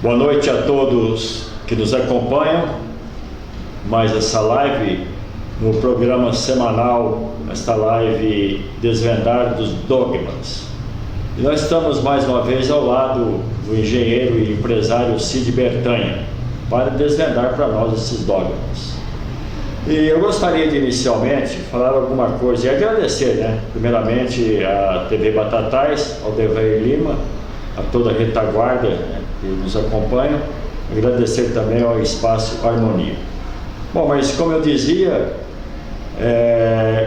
Boa noite a todos que nos acompanham. Mais essa live no programa semanal, esta live Desvendar dos Dogmas. E nós estamos mais uma vez ao lado do engenheiro e empresário Cid Bertanha para desvendar para nós esses dogmas. E eu gostaria de inicialmente falar alguma coisa e agradecer, primeiramente a TV Batatais, ao Devair Lima, a toda a retaguarda que nos acompanha, agradecer também ao Espaço Harmonia. Bom, mas como eu dizia,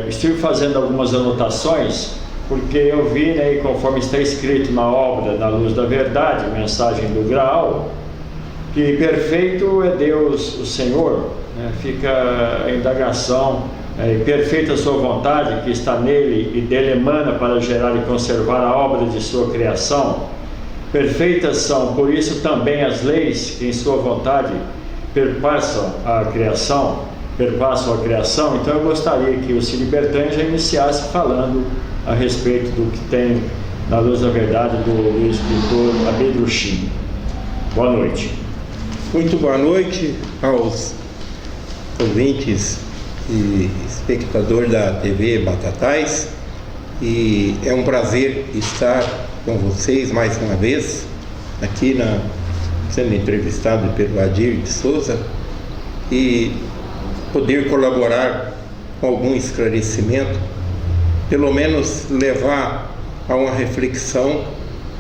estive fazendo algumas anotações, porque eu vi, e conforme está escrito na obra Na Luz da Verdade, mensagem do Graal, que perfeito é Deus, o Senhor, fica a indagação, perfeita a sua vontade que está nele e dele emana para gerar e conservar a obra de sua criação. Perfeitas são, por isso, também as leis que em sua vontade perpassam a criação. Então eu gostaria que o Cid Bertanha já iniciasse falando a respeito do que tem Na Luz da Verdade do escritor Abedrushim. Boa noite. Muito boa noite aos ouvintes e espectadores da TV Batatais, e é um prazer estar com vocês mais uma vez aqui sendo entrevistado pelo Adir de Souza e poder colaborar com algum esclarecimento, pelo menos levar a uma reflexão,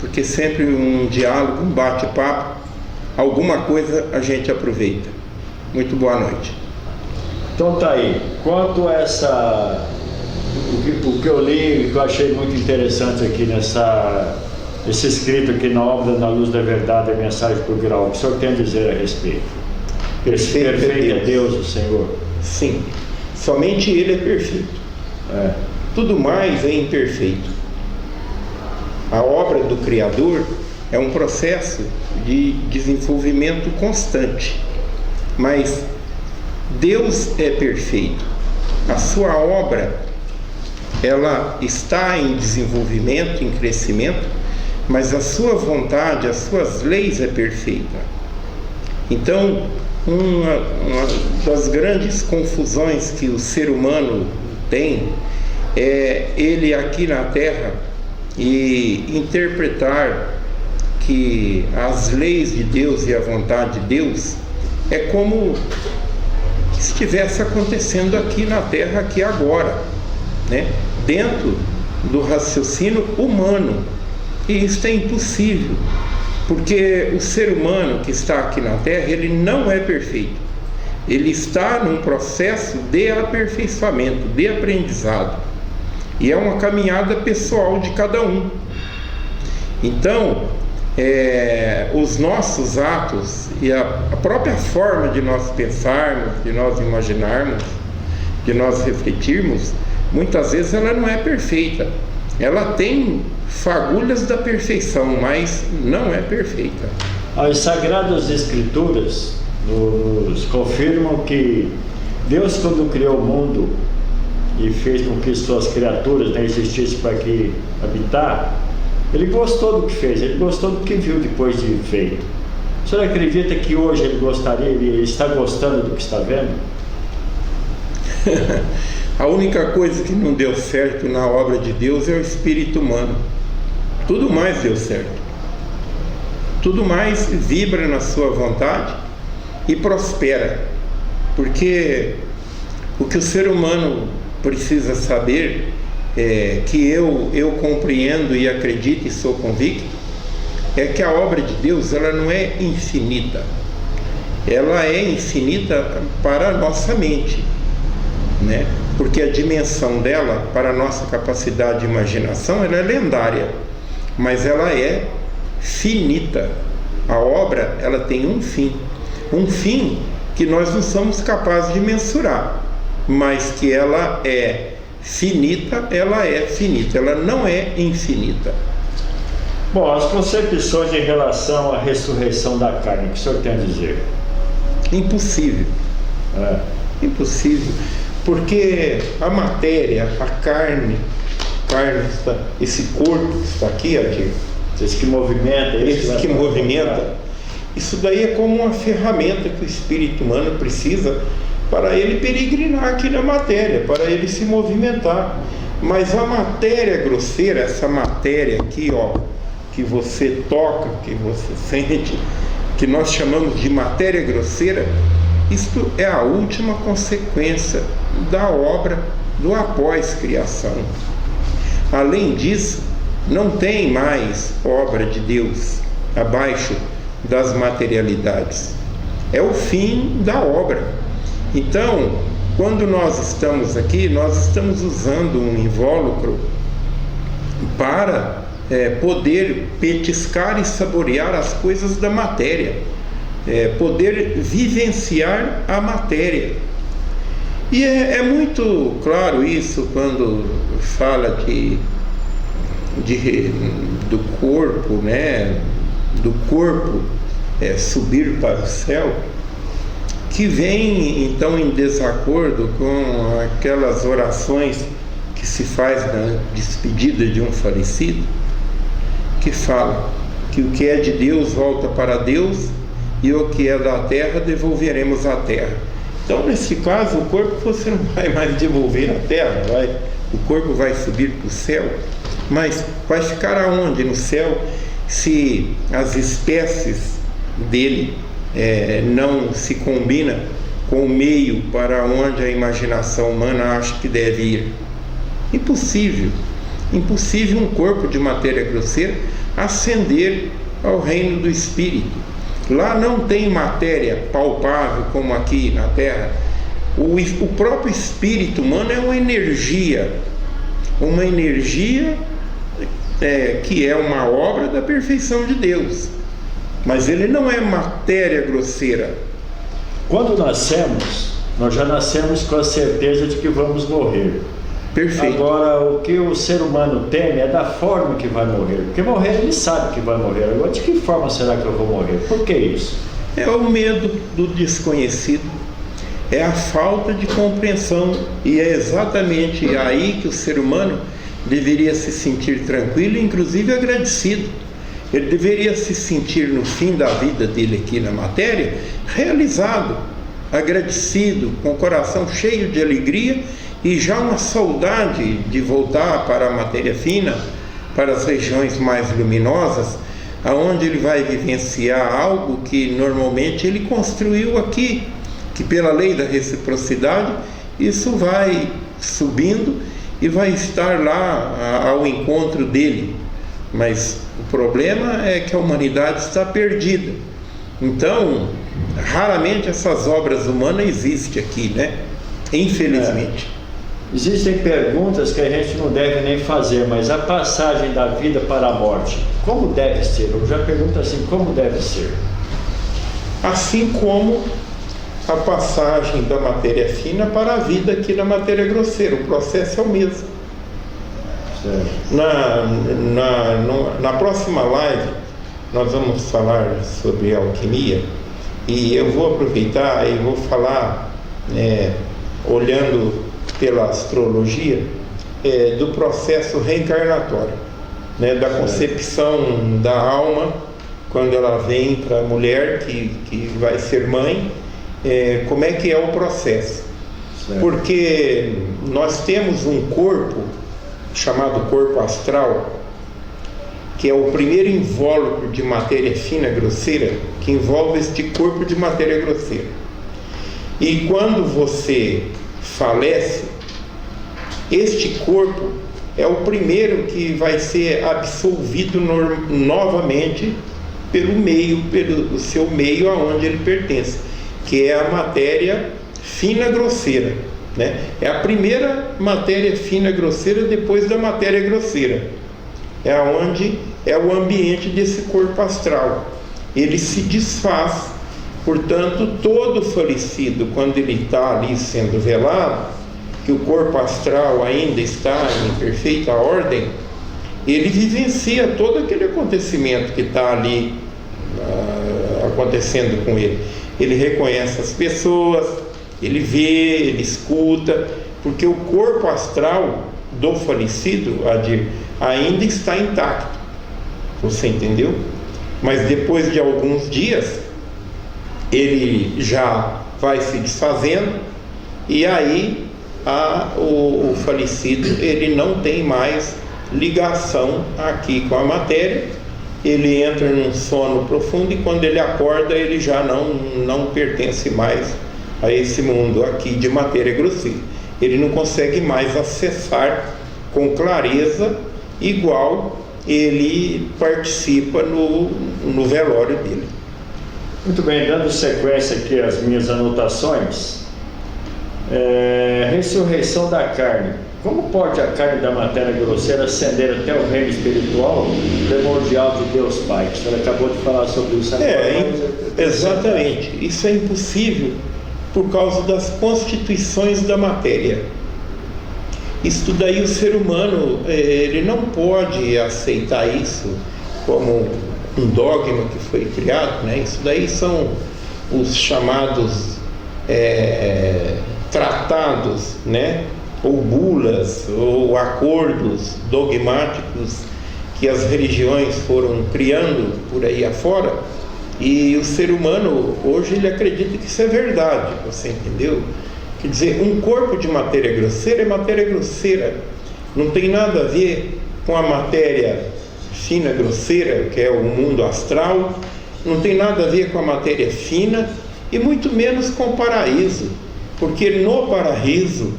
porque sempre um diálogo, um bate-papo, alguma coisa a gente aproveita. Muito boa noite. Então tá aí, quanto a o que eu li, que eu achei muito interessante aqui esse escrito aqui na obra Na Luz da Verdade, a mensagem para o Graal, o que o senhor tem a dizer a respeito? Perfeito é Deus, o Senhor. Sim, somente Ele é perfeito. Tudo mais é imperfeito. A obra do Criador é um processo de desenvolvimento constante, mas Deus é perfeito. A sua obra, ela está em desenvolvimento, em crescimento, mas a sua vontade, as suas leis é perfeita. Então, uma das grandes confusões que o ser humano tem é ele aqui na Terra e interpretar que as leis de Deus e a vontade de Deus é como se estivesse acontecendo aqui na Terra, aqui agora, dentro do raciocínio humano. E isso é impossível, porque o ser humano que está aqui na Terra, ele não é perfeito. Ele está num processo de aperfeiçoamento, de aprendizado, e é uma caminhada pessoal de cada um. Então, os nossos atos e a própria forma de nós pensarmos, de nós imaginarmos, de nós refletirmos, muitas vezes ela não é perfeita. Ela tem fagulhas da perfeição, mas não é perfeita. As Sagradas Escrituras nos confirmam que Deus, quando criou o mundo e fez com que suas criaturas existissem para aqui habitar, Ele gostou do que fez, Ele gostou do que viu depois de feito. O senhor acredita que hoje Ele está gostando do que está vendo? A única coisa que não deu certo na obra de Deus é o espírito humano. Tudo mais deu certo. Tudo mais vibra na sua vontade e prospera. Porque o que o ser humano precisa saber que eu compreendo e acredito e sou convicto, é que a obra de Deus, ela não é infinita. Ela é infinita para a nossa mente, porque a dimensão dela, para a nossa capacidade de imaginação, ela é lendária, mas ela é finita. A obra, ela tem um fim que nós não somos capazes de mensurar, mas que ela é finita, ela não é infinita. Bom, as concepções em relação à ressurreição da carne, o que o senhor tem a dizer? Impossível. Impossível. Porque a matéria, a carne, esse corpo que está aqui, Adir, esse que movimenta, Isso daí é como uma ferramenta que o espírito humano precisa para ele peregrinar aqui na matéria, para ele se movimentar. Mas a matéria grosseira, essa matéria aqui, ó, que você toca, que você sente, que nós chamamos de matéria grosseira, isto é a última consequência da obra do após-criação. Além disso, não tem mais obra de Deus abaixo das materialidades. É o fim da obra. Então, quando nós estamos aqui, nós estamos usando um invólucro para poder petiscar e saborear as coisas da matéria, poder vivenciar a matéria. E é muito claro isso quando fala do corpo, né? Do corpo subir para o céu, que vem então em desacordo com aquelas orações que se faz na despedida de um falecido, que fala que o que é de Deus volta para Deus e o que é da terra devolveremos à terra. Então, nesse caso, o corpo você não vai mais devolver à terra, o corpo vai subir para o céu, mas vai ficar aonde no céu se as espécies dele não se combinam com o meio para onde a imaginação humana acha que deve ir? Impossível um corpo de matéria grosseira ascender ao reino do espírito. Lá não tem matéria palpável como aqui na terra. O próprio espírito humano é uma energia que é uma obra da perfeição de Deus, mas ele não é matéria grosseira. Quando nascemos, nós já nascemos com a certeza de que vamos morrer. Perfeito. Agora, o que o ser humano teme é da forma que vai morrer. Porque morrer, ele sabe que vai morrer. Agora, de que forma será que eu vou morrer? Por que isso? É o medo do desconhecido, é a falta de compreensão, e é exatamente aí que o ser humano deveria se sentir tranquilo, inclusive agradecido. Ele deveria se sentir no fim da vida dele aqui na matéria, realizado, agradecido, com o coração cheio de alegria e já uma saudade de voltar para a matéria fina, para as regiões mais luminosas, aonde ele vai vivenciar algo que normalmente ele construiu aqui, que pela lei da reciprocidade, isso vai subindo e vai estar lá ao encontro dele. Mas o problema é que a humanidade está perdida. Então, raramente essas obras humanas existem aqui, né? Infelizmente. Existem perguntas que a gente não deve nem fazer, mas a passagem da vida para a morte, como deve ser? Eu já pergunto assim, como deve ser? Assim como a passagem da matéria fina para a vida aqui na matéria grosseira, o processo é o mesmo. Na próxima live nós vamos falar sobre alquimia, e eu vou aproveitar e vou falar, olhando pela astrologia, do processo reencarnatório, né, da concepção da alma quando ela vem para a mulher que vai ser mãe, como é que é o processo. Certo. Porque nós temos um corpo chamado corpo astral, que é o primeiro invólucro de matéria fina grosseira que envolve este corpo de matéria grosseira. E quando você falece, este corpo é o primeiro que vai ser absolvido novamente pelo seu meio aonde ele pertence, que é a matéria fina grosseira, né? É a primeira matéria fina grosseira depois da matéria grosseira. É onde é o ambiente desse corpo astral. Ele se desfaz. Portanto, todo falecido, quando ele está ali sendo velado, que o corpo astral ainda está em perfeita ordem, ele vivencia todo aquele acontecimento que está ali acontecendo com ele. Ele reconhece as pessoas, ele vê, ele escuta, porque o corpo astral do falecido, Adir, ainda está intacto. Você entendeu? Mas depois de alguns dias, ele já vai se desfazendo, e aí o falecido ele não tem mais ligação aqui com a matéria, ele entra num sono profundo, e quando ele acorda ele já não pertence mais a esse mundo aqui de matéria grosseira. Ele não consegue mais acessar com clareza igual ele participa no velório dele. Muito bem, dando sequência aqui às minhas anotações. Ressurreição da carne. Como pode a carne da matéria grosseira ascender até o reino espiritual primordial de Deus Pai? O senhor acabou de falar sobre isso agora. Exatamente. Isso é impossível por causa das constituições da matéria. Isso daí o ser humano ele não pode aceitar isso como um dogma que foi criado, né? Isso daí são os chamados tratados, né? Ou bulas, ou acordos dogmáticos que as religiões foram criando por aí afora, e o ser humano hoje ele acredita que isso é verdade, você entendeu? Quer dizer, um corpo de matéria grosseira é matéria grosseira, não tem nada a ver com a matéria fina grosseira, que é o mundo astral, não tem nada a ver com a matéria fina, e muito menos com o paraíso, porque no paraíso,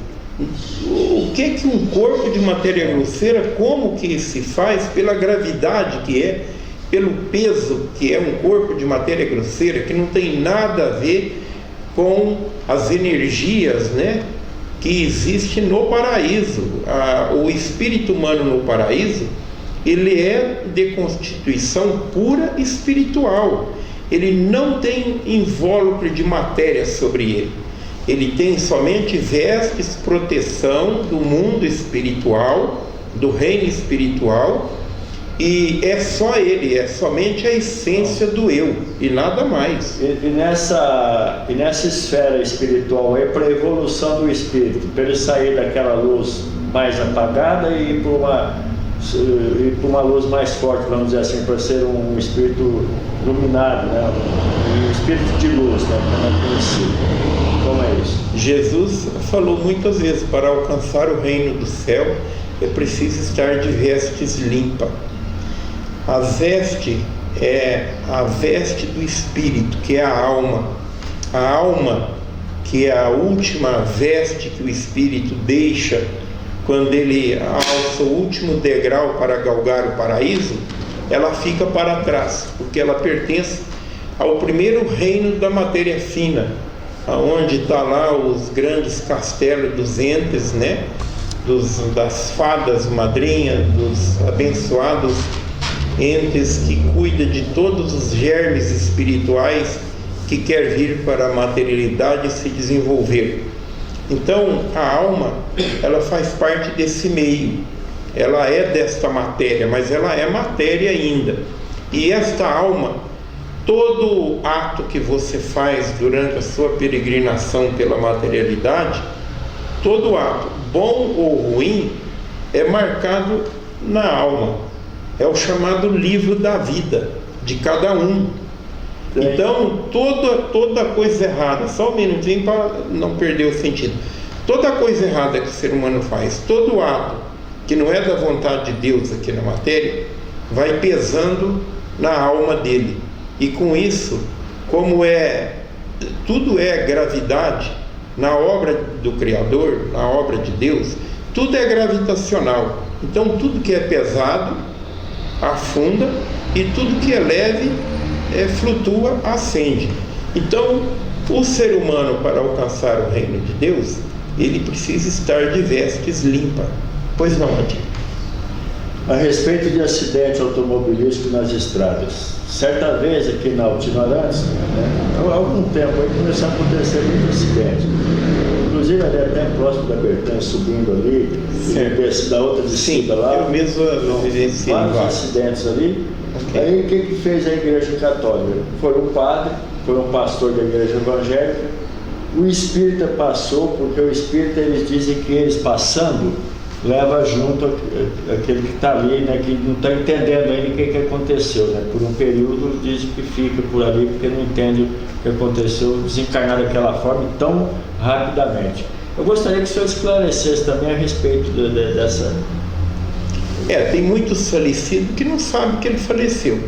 o que um corpo de matéria grosseira, como que se faz pela gravidade que é, pelo peso que é um corpo de matéria grosseira, que não tem nada a ver com as energias, né, que existe no paraíso. O espírito humano no paraíso, ele é de constituição pura espiritual, ele não tem invólucro de matéria sobre ele. Ele tem somente vestes, proteção do mundo espiritual, do reino espiritual, e é só ele, é somente a essência do eu, e nada mais. E nessa esfera espiritual, é para a evolução do espírito, para ele sair daquela luz mais apagada e ir para uma luz mais forte, vamos dizer assim, para ser um espírito iluminado, né? Um espírito de luz, né? Como é isso? Jesus falou muitas vezes: para alcançar o reino do céu é preciso estar de vestes limpas. A veste é a veste do espírito, que é a alma. A alma, que é a última veste que o espírito deixa quando ele alça o último degrau para galgar o paraíso, ela fica para trás, porque ela pertence ao primeiro reino da matéria fina, aonde está lá os grandes castelos dos entes, né? Das fadas madrinhas, dos abençoados entes que cuidam de todos os germes espirituais que quer vir para a materialidade e se desenvolver. Então a alma, ela faz parte desse meio, ela é desta matéria, mas ela é matéria ainda. E esta alma, todo ato que você faz durante a sua peregrinação pela materialidade, todo ato, bom ou ruim, é marcado na alma. É o chamado livro da vida de cada um. Então, toda coisa errada, só um minutinho para não perder o sentido. Toda coisa errada que o ser humano faz, todo ato que não é da vontade de Deus aqui na matéria, vai pesando na alma dele. E com isso, como tudo é gravidade, na obra do Criador, na obra de Deus, tudo é gravitacional. Então, tudo que é pesado afunda, e tudo que é leve flutua, ascende. Então, o ser humano, para alcançar o reino de Deus, ele precisa estar de vestes limpas. Pois não, Adil? A respeito de acidente automobilístico nas estradas, certa vez aqui na Altinorância, há algum tempo aí começou a acontecer muito acidente, inclusive ali até próximo da Bertã, subindo ali, e da outra descida lá. Eu mesmo vivenciei vários acidentes ali. Okay. Aí o que fez a Igreja Católica? Foi um padre, foi um pastor da Igreja Evangélica. O espírita passou, porque o espírita, eles dizem que eles passando, leva junto aquele que está ali, né, que não está entendendo ainda o que aconteceu, né? Por um período diz que fica por ali porque não entende o que aconteceu, desencarnar daquela forma tão rapidamente. Eu gostaria que o senhor esclarecesse também a respeito dessa... Tem muitos falecidos que não sabem que ele faleceu.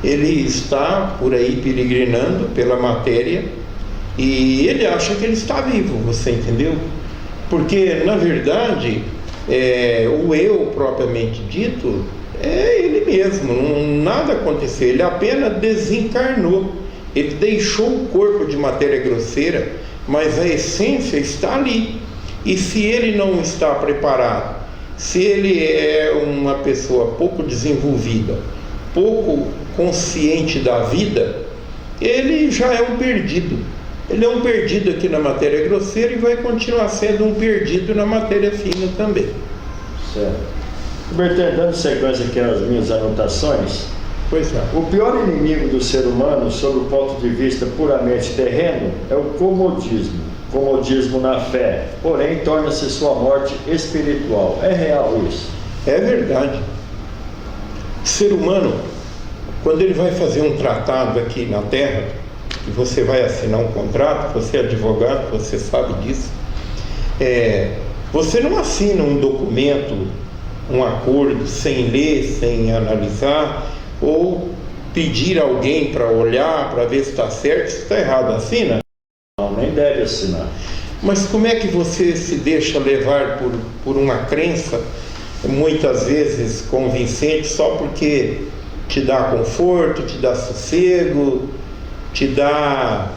Ele está por aí peregrinando pela matéria e ele acha que ele está vivo, você entendeu? Porque, na verdade, o eu propriamente dito é ele mesmo, nada aconteceu, ele apenas desencarnou, ele deixou o corpo de matéria grosseira, mas a essência está ali. E se ele não está preparado, se ele é uma pessoa pouco desenvolvida, pouco consciente da vida, ele já é um perdido. Ele é um perdido aqui na matéria grosseira e vai continuar sendo um perdido na matéria fina também. Certo. Roberto, dando sequência aqui às minhas anotações, pois é. O pior inimigo do ser humano, sob o ponto de vista puramente terreno, é o comodismo na fé, porém torna-se sua morte espiritual. É real isso? É verdade. O ser humano, quando ele vai fazer um tratado aqui na Terra, que você vai assinar um contrato, você é advogado, você sabe disso, você não assina um documento, um acordo, sem ler, sem analisar, ou pedir alguém para olhar, para ver se está certo, se está errado. Assina? Não, nem deve assinar. Mas como é que você se deixa levar por uma crença, muitas vezes convincente, só porque te dá conforto, te dá sossego, te dá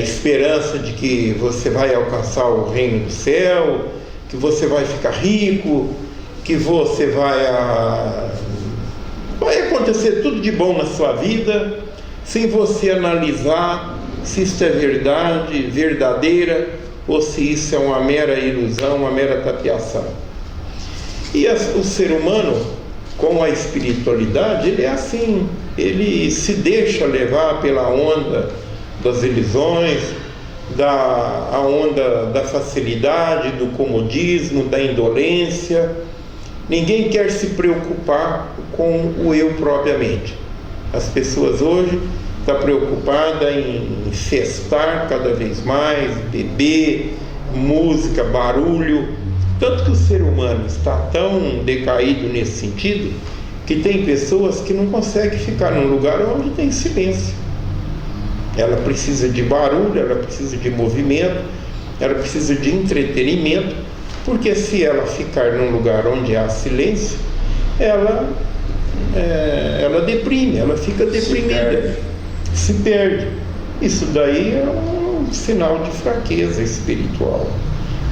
esperança de que você vai alcançar o reino do céu, que você vai ficar rico, que você vai acontecer tudo de bom na sua vida, sem você analisar se isso é verdade, verdadeira, ou se isso é uma mera ilusão, uma mera tapiação. E o ser humano, com a espiritualidade, ele é assim, ele se deixa levar pela onda das ilusões, a onda da facilidade, do comodismo, da indolência. Ninguém quer se preocupar com o eu propriamente. As pessoas hoje estão preocupadas em festar cada vez mais, beber, música, barulho. Tanto que o ser humano está tão decaído nesse sentido, que tem pessoas que não conseguem ficar num lugar onde tem silêncio. Ela precisa de barulho, ela precisa de movimento, ela precisa de entretenimento, porque se ela ficar num lugar onde há silêncio, ela deprime, ela fica deprimida, se perde. Isso daí é um sinal de fraqueza espiritual.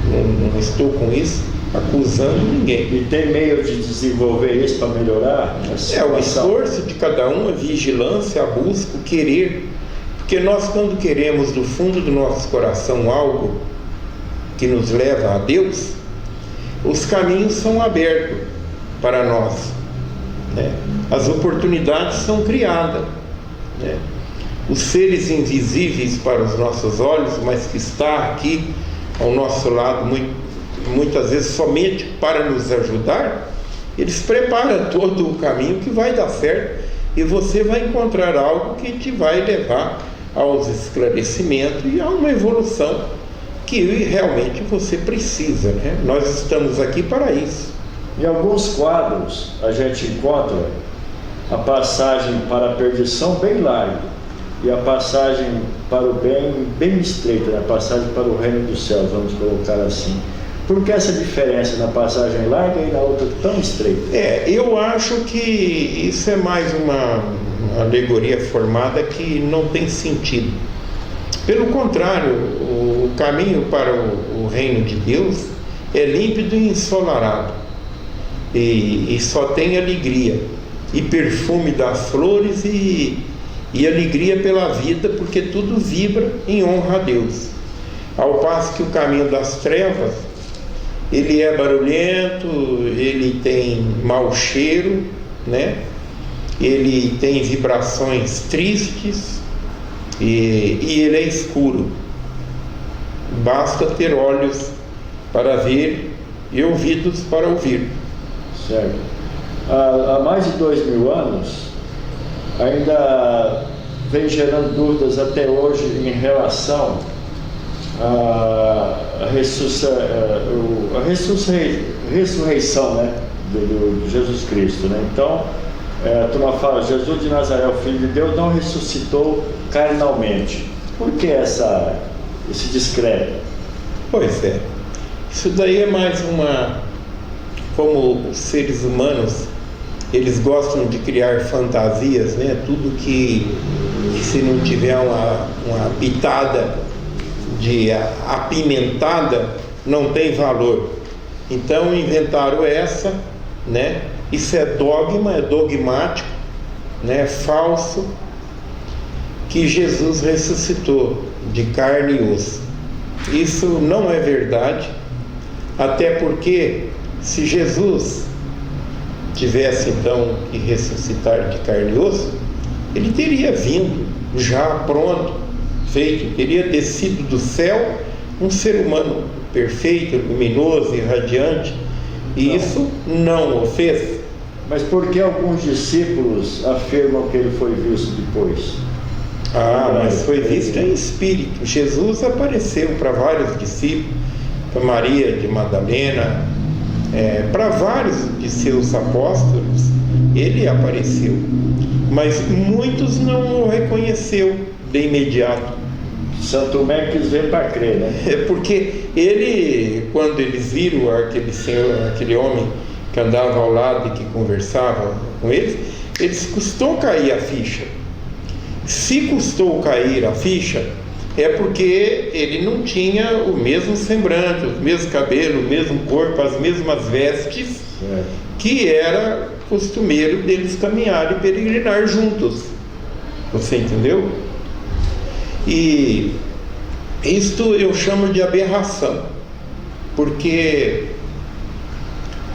Não estou com isso acusando ninguém. E tem meio de desenvolver isso para melhorar? O esforço de cada um, a vigilância, a busca, o querer. Porque nós, quando queremos do fundo do nosso coração algo que nos leva a Deus, os caminhos são abertos para nós, né? As oportunidades são criadas, né? Os seres invisíveis para os nossos olhos, mas que está aqui ao nosso lado, muitas vezes somente para nos ajudar, eles preparam todo o caminho que vai dar certo, e você vai encontrar algo que te vai levar aos esclarecimentos e a uma evolução que realmente você precisa, né? Nós estamos aqui para isso. Em alguns quadros a gente encontra a passagem para a perdição bem larga e a passagem para o bem bem estreita, né? A passagem para o reino dos céus, vamos colocar assim. Por que essa diferença na passagem larga e na outra tão estreita? Eu acho que isso é mais uma alegoria formada que não tem sentido. Pelo contrário, o caminho para o reino de Deus é límpido e ensolarado, e só tem alegria e perfume das flores e alegria pela vida, porque tudo vibra em honra a Deus. Ao passo que o caminho das trevas, ele é barulhento, ele tem mau cheiro, né? Ele tem vibrações tristes e ele é escuro. Basta ter olhos para ver e ouvidos para ouvir. Certo. Há mais de 2000 anos, ainda vem gerando dúvidas até hoje em relação à ressurreição, né, de Jesus Cristo, né? Então, a turma fala, Jesus de Nazaré, o Filho de Deus, não ressuscitou carnalmente. Por que esse descrédito? Pois é, isso daí é mais como os seres humanos, eles gostam de criar fantasias, né? Tudo que se não tiver uma pitada de apimentada, não tem valor. Então inventaram essa, né? Isso é dogma, é dogmático, né? Falso, que Jesus ressuscitou de carne e osso. Isso não é verdade, até porque se Jesus tivesse então que ressuscitar de carne e osso, ele teria vindo já pronto, feito, teria descido do céu um ser humano perfeito, luminoso e radiante, e isso não o fez. Mas por que alguns discípulos afirmam que ele foi visto depois? Mas foi visto em espírito. Jesus apareceu para vários discípulos, para Maria de Madalena, para vários de seus apóstolos, ele apareceu, mas muitos não o reconheceu de imediato. Santo Tomé quis ver para crer, né? É porque quando eles viram aquele homem que andava ao lado e que conversava com eles custou cair a ficha. Se custou cair a ficha, é porque ele não tinha o mesmo semblante, o mesmo cabelo, o mesmo corpo, as mesmas vestes, que era costumeiro deles caminhar e peregrinar juntos. Você entendeu? E isto eu chamo de aberração, porque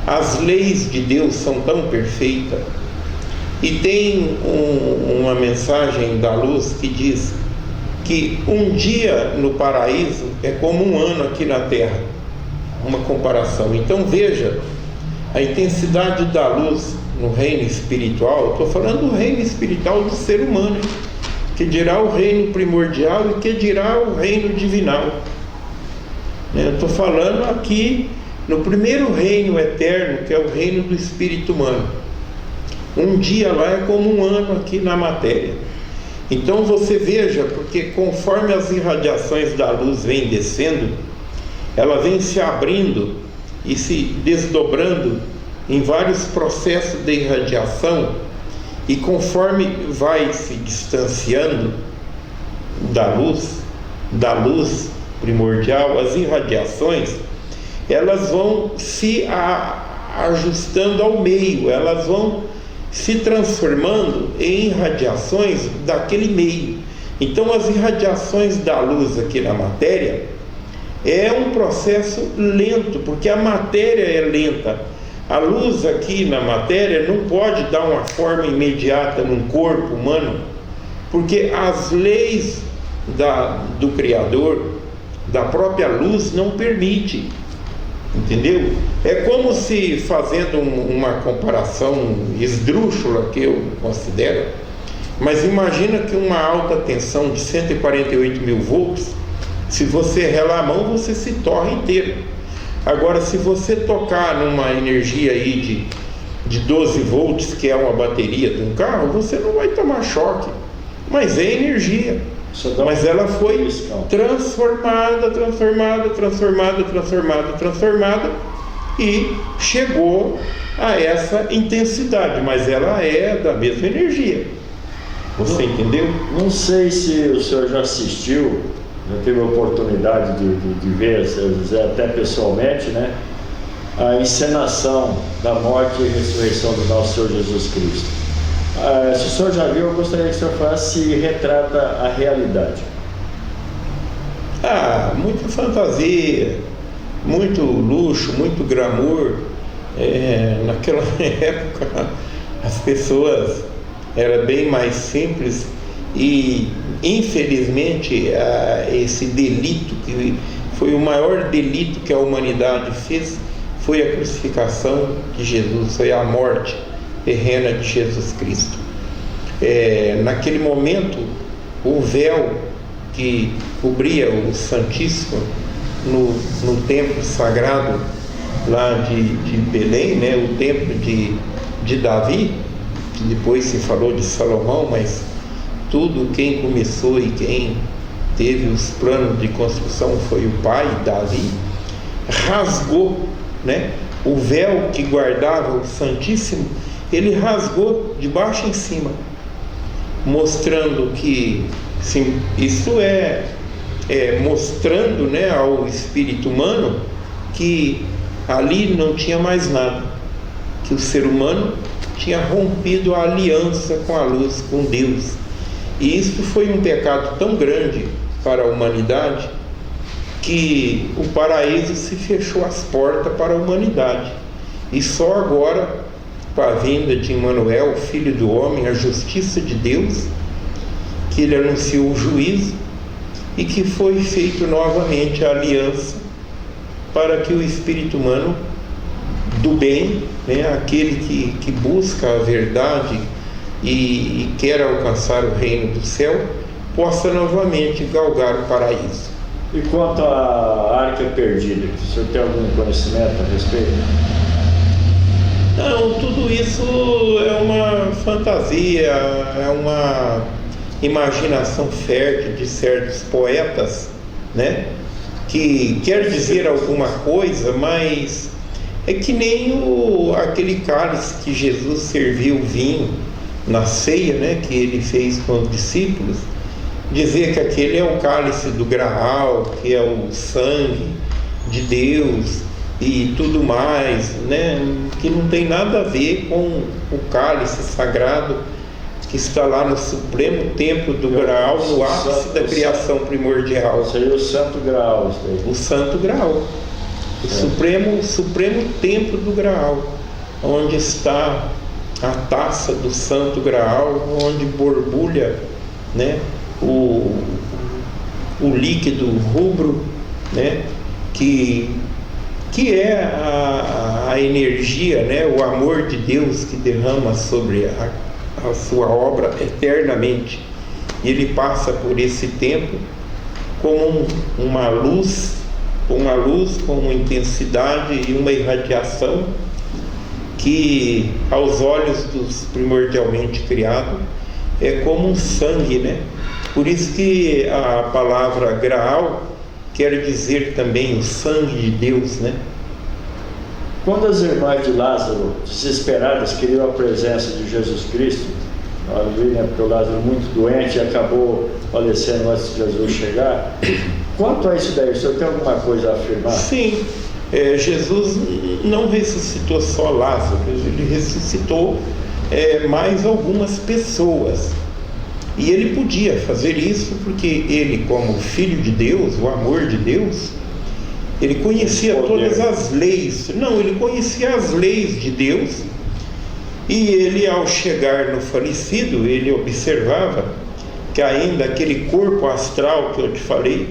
as leis de Deus são tão perfeitas. E tem uma mensagem da luz que diz que um dia no paraíso é como um ano aqui na terra, uma comparação. Então veja a intensidade da luz no reino espiritual. Estou falando do reino espiritual do ser humano, que dirá o reino primordial e que dirá o reino divinal. Estou falando aqui no primeiro reino eterno, que é o reino do espírito humano. Um dia lá é como um ano aqui na matéria. Então você veja, porque conforme as irradiações da luz vêm descendo, ela vem se abrindo e se desdobrando em vários processos de irradiação, e conforme vai se distanciando da luz primordial, as irradiações, elas vão se ajustando ao meio, elas vão se transformando em radiações daquele meio. Então as irradiações da luz aqui na matéria é um processo lento, porque a matéria é lenta. A luz aqui na matéria não pode dar uma forma imediata num corpo humano, porque as leis do Criador, da própria luz, não permite. Entendeu? É como se, fazendo uma comparação esdrúxula, que eu considero, mas imagina que uma alta tensão de 148 mil volts, se você relar a mão, você se torra inteiro. Agora, se você tocar numa energia aí de 12 volts, que é uma bateria de um carro, você não vai tomar choque, mas é energia. Mas ela foi transformada e chegou a essa intensidade, mas ela é da mesma energia. Você entendeu? Não sei se o senhor já assistiu, já teve a oportunidade de ver, até pessoalmente, né, a encenação da morte e ressurreição do nosso Senhor Jesus Cristo. Se o senhor já viu, eu gostaria que o senhor falasse se retrata a realidade. Muita fantasia, muito luxo, muito glamour. Naquela época as pessoas eram bem mais simples e, infelizmente, esse delito, que foi o maior delito que a humanidade fez, foi a crucificação de Jesus, foi a morte terrena de Jesus Cristo. Naquele momento, o véu que cobria o Santíssimo no templo sagrado lá de Belém, né, o templo de Davi, que depois se falou de Salomão, mas tudo quem começou e quem teve os planos de construção foi o pai, Davi, rasgou, né, o véu que guardava o Santíssimo, ele rasgou de baixo em cima, mostrando que, sim, isso mostrando, né, ao espírito humano que ali não tinha mais nada, que o ser humano tinha rompido a aliança com a luz, com Deus. E isso foi um pecado tão grande para a humanidade que o paraíso se fechou as portas para a humanidade. E só agora, com a vinda de Emmanuel, Filho do Homem, a justiça de Deus, que ele anunciou o juízo e que foi feito novamente a aliança para que o espírito humano do bem, né, aquele que busca a verdade e quer alcançar o reino do céu, possa novamente galgar o paraíso. E quanto à Arca Perdida, o senhor tem algum conhecimento a respeito? Não, tudo isso é uma fantasia, é uma imaginação fértil de certos poetas, né, que quer dizer alguma coisa, mas é que nem aquele cálice que Jesus serviu vinho na ceia, né, que ele fez com os discípulos, dizer que aquele é o cálice do Graal, que é o sangue de Deus e tudo mais, né, que não tem nada a ver com o cálice sagrado que está lá no supremo templo do Graal, no ápice da criação primordial. Seria o Santo Graal. O Santo Graal, o supremo templo do Graal, onde está a taça do Santo Graal, onde borbulha, né, o líquido rubro, né, que é a energia, né, o amor de Deus que derrama sobre a sua obra eternamente. E ele passa por esse tempo como uma luz, com uma intensidade e uma irradiação que aos olhos dos primordialmente criados é como um sangue, né? Por isso que a palavra Graal quer dizer também o sangue de Deus, né? Quando as irmãs de Lázaro, desesperadas, queriam a presença de Jesus Cristo, né, porque o Lázaro muito doente e acabou falecendo antes de Jesus chegar, quanto a isso daí, o senhor tem alguma coisa a afirmar? Sim, Jesus não ressuscitou só Lázaro, ele ressuscitou mais algumas pessoas. E ele podia fazer isso porque ele, como Filho de Deus, o amor de Deus, ele conhecia todas as leis. Não, ele conhecia as leis de Deus. E ele, ao chegar no falecido, ele observava que ainda aquele corpo astral que eu te falei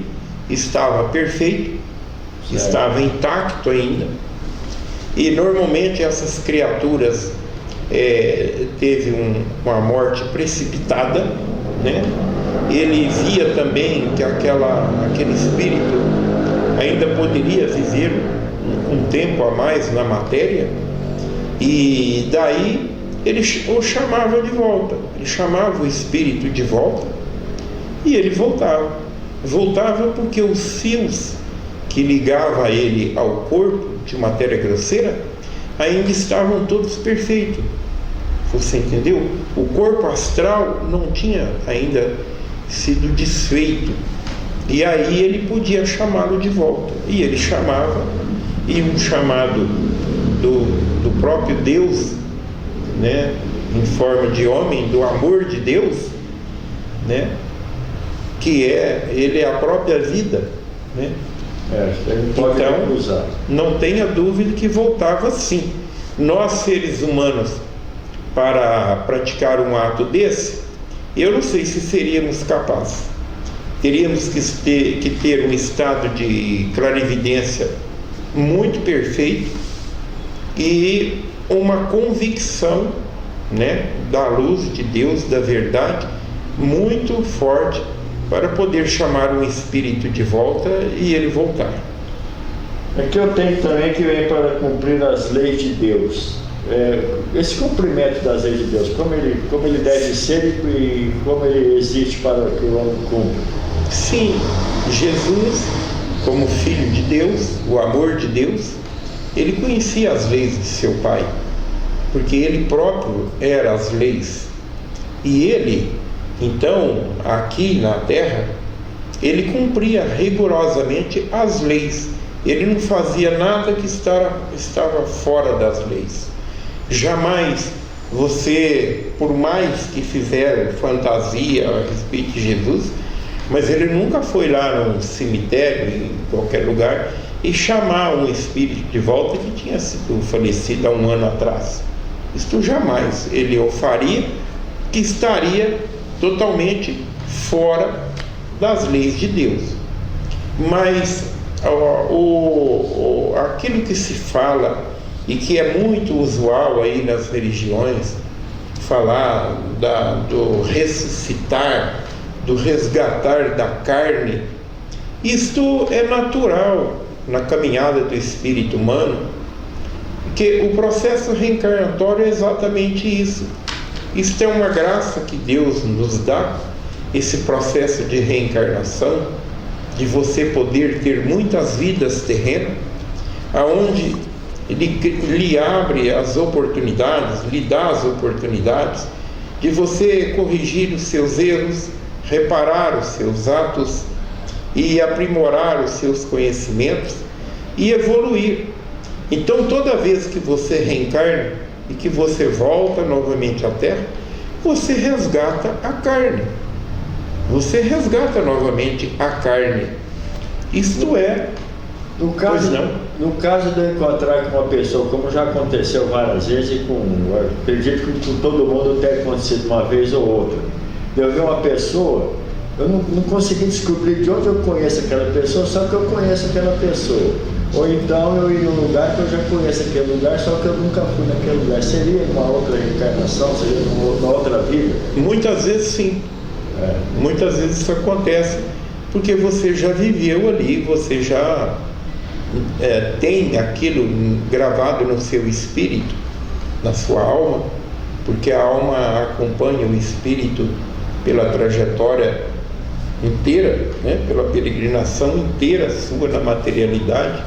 estava perfeito, estava intacto ainda. E normalmente essas criaturas teve uma morte precipitada, né? Ele via também que aquele espírito ainda poderia viver um tempo a mais na matéria, e daí ele o chamava de volta, ele chamava o espírito de volta e ele voltava porque os fios que ligavam ele ao corpo de matéria grosseira ainda estavam todos perfeitos. Você entendeu? O corpo astral não tinha ainda sido desfeito, e aí ele podia chamá-lo de volta, e ele chamava, e um chamado do próprio Deus, né, em forma de homem, do amor de Deus, né, que ele é a própria vida, né? Então não tenha dúvida que voltava sim. Nós, seres humanos, para praticar um ato desse, eu não sei se seríamos capazes. Teríamos que ter um estado de clarividência muito perfeito, e uma convicção, né, da luz de Deus, da verdade, muito forte, para poder chamar um espírito de volta e ele voltar. Aqui eu tenho também que vem para cumprir as leis de Deus. Esse cumprimento das leis de Deus, como ele deve ser e como ele existe para que o homem cumpra. Sim, Jesus, como Filho de Deus, o amor de Deus, ele conhecia as leis de seu Pai, porque ele próprio era as leis. E ele, então, aqui na terra, ele cumpria rigorosamente as leis. Ele não fazia nada que estava fora das leis. Jamais você, por mais que fizer fantasia a respeito de Jesus, mas ele nunca foi lá num cemitério, em qualquer lugar, e chamar um espírito de volta que tinha sido falecido há 1 ano atrás. Isto jamais ele o faria, que estaria totalmente fora das leis de Deus. Mas aquilo que se fala e que é muito usual aí nas religiões, falar do ressuscitar, do resgatar da carne, isto é natural na caminhada do espírito humano, porque o processo reencarnatório é exatamente isso. Isto é uma graça que Deus nos dá, esse processo de reencarnação, de você poder ter muitas vidas terrenas, aonde Ele lhe abre as oportunidades, lhe dá as oportunidades de você corrigir os seus erros, reparar os seus atos e aprimorar os seus conhecimentos e evoluir. Então, toda vez que você reencarna e que você volta novamente à Terra, você resgata a carne. Você resgata novamente a carne. Isto é, no caso de eu encontrar com uma pessoa, como já aconteceu várias vezes, acredito que com todo mundo tem acontecido uma vez ou outra, eu vi uma pessoa, eu não consegui descobrir de onde eu conheço aquela pessoa, só que eu conheço aquela pessoa. Ou então eu ir num lugar que eu já conheço aquele lugar, só que eu nunca fui naquele lugar. Seria uma outra reencarnação? Seria uma outra vida? Muitas vezes sim. Muitas vezes isso acontece, porque você já viveu ali, você já tem aquilo gravado no seu espírito, na sua alma, porque a alma acompanha o espírito pela trajetória inteira, né? Pela peregrinação inteira sua na materialidade,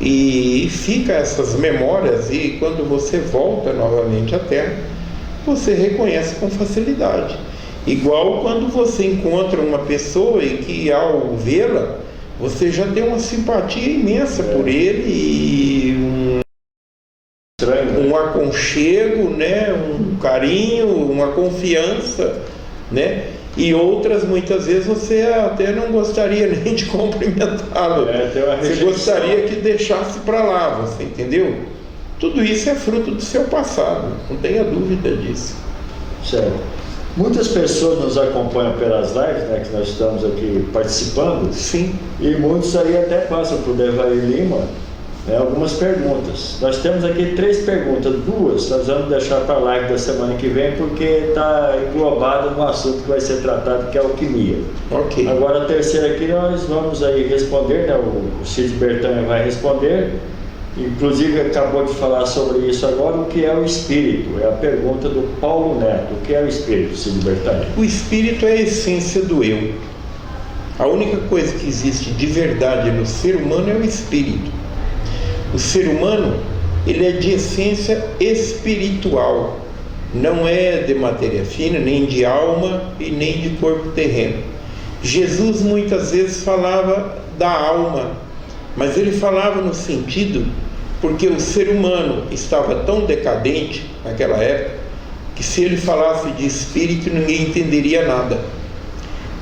e fica essas memórias, e quando você volta novamente à Terra, você reconhece com facilidade. Igual quando você encontra uma pessoa e que ao vê-la, você já tem uma simpatia imensa por ele e um aconchego, né? Um carinho, uma confiança, né? E outras, muitas vezes, você até não gostaria nem de cumprimentá-lo. Você gostaria que deixasse para lá, você entendeu? Tudo isso é fruto do seu passado, não tenha dúvida disso. Certo. Muitas pessoas nos acompanham pelas lives, né, que nós estamos aqui participando. Sim. E muitos aí até passam por Devair Lima, né, algumas perguntas. Nós temos aqui 3 perguntas, 2 nós vamos deixar para a live da semana que vem, porque está englobado no assunto que vai ser tratado, que é a alquimia. Ok. Agora a terceira aqui nós vamos aí responder, né, o Cid Bertani vai responder. Inclusive acabou de falar sobre isso agora, o que é o espírito? É a pergunta do Paulo Neto. O que é o espírito, Cid Bertani? O espírito é a essência do eu. A única coisa que existe de verdade no ser humano é o espírito. O ser humano, ele é de essência espiritual, não é de matéria fina, nem de alma e nem de corpo terreno. Jesus muitas vezes falava da alma, mas ele falava no sentido porque o ser humano estava tão decadente naquela época que se ele falasse de espírito ninguém entenderia nada.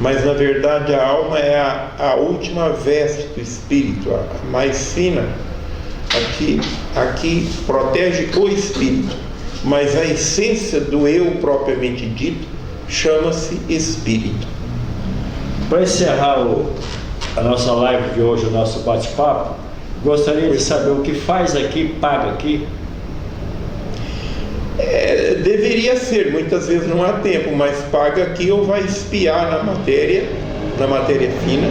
Mas na verdade a alma é a última veste do espírito, a mais fina. Aqui protege o espírito, mas a essência do eu propriamente dito chama-se espírito. Para encerrar a nossa live de hoje, o nosso bate-papo, Gostaria de saber o que faz aqui, paga aqui. Deveria ser, muitas vezes não há tempo, mas paga aqui ou vai espiar na matéria fina,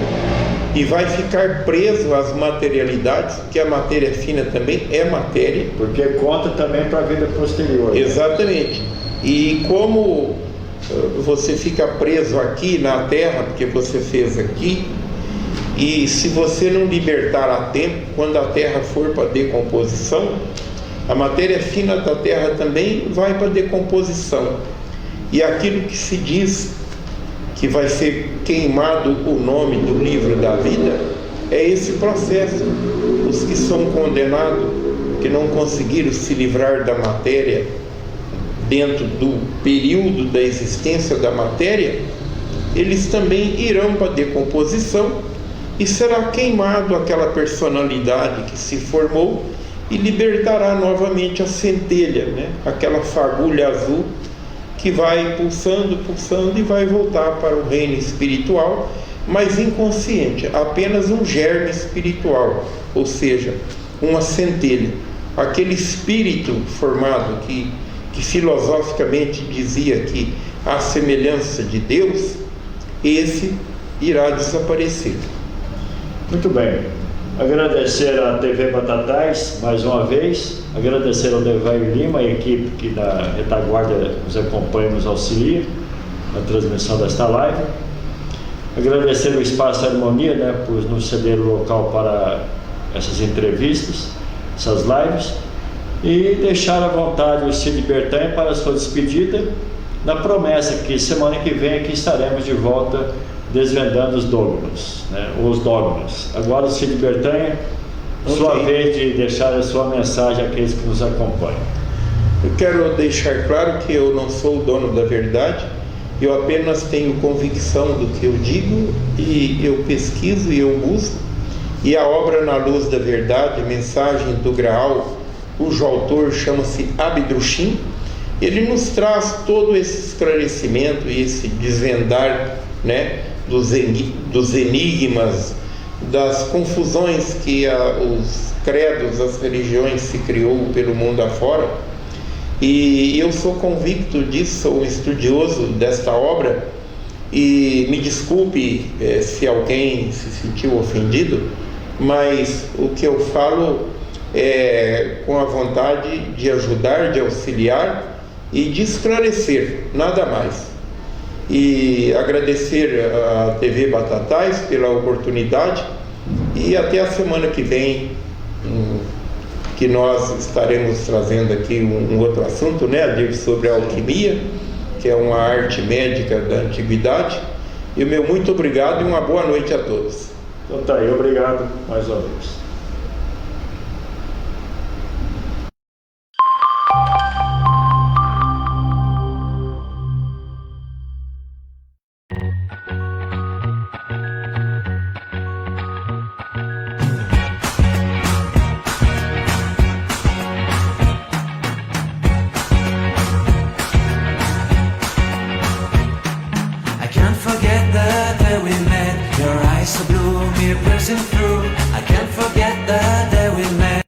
e vai ficar preso às materialidades, porque a matéria fina também é matéria. Porque conta também para a vida posterior. Exatamente. E como você fica preso aqui na Terra, porque você fez aqui, e se você não libertar a tempo, quando a Terra for para decomposição, a matéria fina da Terra também vai para decomposição. E aquilo que se diz que vai ser queimado o nome do livro da vida, é esse processo. Os que são condenados, que não conseguiram se livrar da matéria dentro do período da existência da matéria, eles também irão para a decomposição e será queimado aquela personalidade que se formou e libertará novamente a centelha, né? Aquela fagulha azul que vai pulsando, pulsando e vai voltar para o reino espiritual, mas inconsciente, apenas um germe espiritual, ou seja, uma centelha. Aquele espírito formado que filosoficamente dizia que a semelhança de Deus, esse irá desaparecer. Muito bem. Agradecer à TV Batatais mais uma vez, agradecer ao Devair Lima e a equipe que da retaguarda nos acompanha, nos auxilia na transmissão desta live. Agradecer o Espaço Harmonia, né, por nos ceder o local para essas entrevistas, essas lives, e deixar à vontade o Cid Bertanha para a sua despedida, na promessa que semana que vem aqui estaremos de volta desvendando os dogmas, né? Os dogmas. Agora o Cid Bertanha, sua vez de deixar a sua mensagem àqueles que nos acompanham. Eu quero deixar claro que eu não sou o dono da verdade, eu apenas tenho convicção do que eu digo, e eu pesquiso e eu busco, e a obra Na Luz da Verdade, Mensagem do Graal, cujo autor chama-se Abdrushim, ele nos traz todo esse esclarecimento e esse desvendar, né, dos enigmas, das confusões que os credos, as religiões se criou pelo mundo afora. E eu sou convicto disso, sou um estudioso desta obra, e me desculpe se alguém se sentiu ofendido, mas o que eu falo é com a vontade de ajudar, de auxiliar e de esclarecer, nada mais. E agradecer à TV Batatais pela oportunidade, e até a semana que vem, que nós estaremos trazendo aqui um outro assunto, né, Adir, sobre a alquimia, que é uma arte médica da antiguidade. E o meu muito obrigado e uma boa noite a todos. Então tá aí, obrigado mais uma vez. I can't forget the day we met.